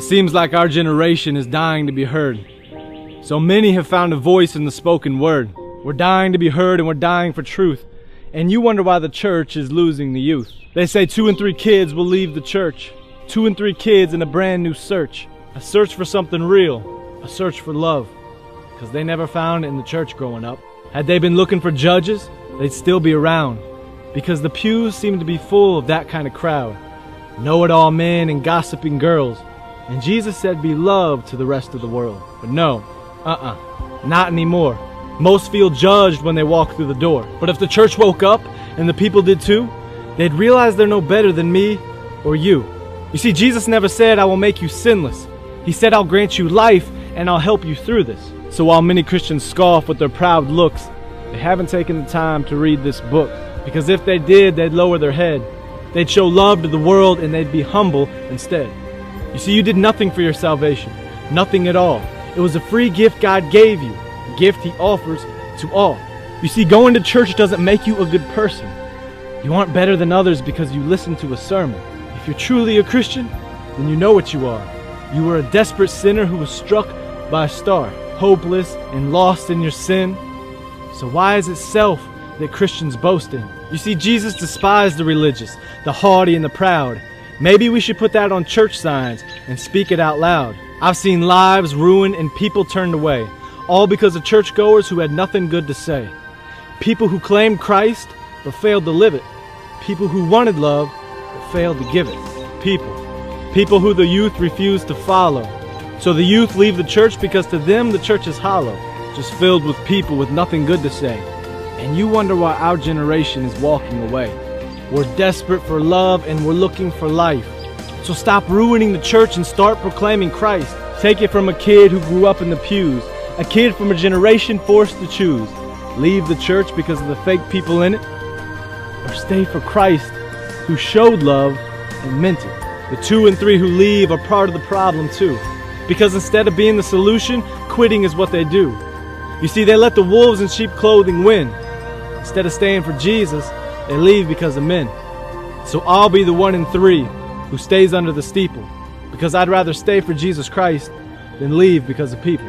It seems like our generation is dying to be heard. So many have found a voice in the spoken word. We're dying to be heard and we're dying for truth. And you wonder why the church is losing the youth. They say 2 in 3 kids will leave the church. 2 in 3 kids in a brand new search. A search for something real. A search for love. Because they never found it in the church growing up. Had they been looking for judges, they'd still be around. Because the pews seem to be full of that kind of crowd. Know-it-all men and gossiping girls. And Jesus said be loved to the rest of the world. But no, not anymore. Most feel judged when they walk through the door. But if the church woke up, and the people did too, they'd realize they're no better than me or you. You see, Jesus never said, I will make you sinless. He said, I'll grant you life and I'll help you through this. So while many Christians scoff with their proud looks, they haven't taken the time to read this book. Because if they did, they'd lower their head. They'd show love to the world and they'd be humble instead. You see, you did nothing for your salvation. Nothing at all. It was a free gift God gave you. A gift He offers to all. You see, going to church doesn't make you a good person. You aren't better than others because you listen to a sermon. If you're truly a Christian, then you know what you are. You were a desperate sinner who was struck by a star, hopeless and lost in your sin. So why is it self that Christians boast in? You see, Jesus despised the religious, the haughty and the proud. Maybe we should put that on church signs and speak it out loud. I've seen lives ruined and people turned away, all because of churchgoers who had nothing good to say. People who claimed Christ but failed to live it. People who wanted love but failed to give it. People who the youth refused to follow. So the youth leave the church because to them the church is hollow, just filled with people with nothing good to say. And you wonder why our generation is walking away. We're desperate for love and we're looking for life. So stop ruining the church and start proclaiming Christ. Take it from a kid who grew up in the pews, a kid from a generation forced to choose. Leave the church because of the fake people in it, or stay for Christ who showed love and meant it. The 2 and 3 who leave are part of the problem too. Because instead of being the solution, quitting is what they do. You see, they let the wolves in sheep clothing win. Instead of staying for Jesus, they leave because of men. So I'll be the 1 in 3 who stays under the steeple, because I'd rather stay for Jesus Christ than leave because of people.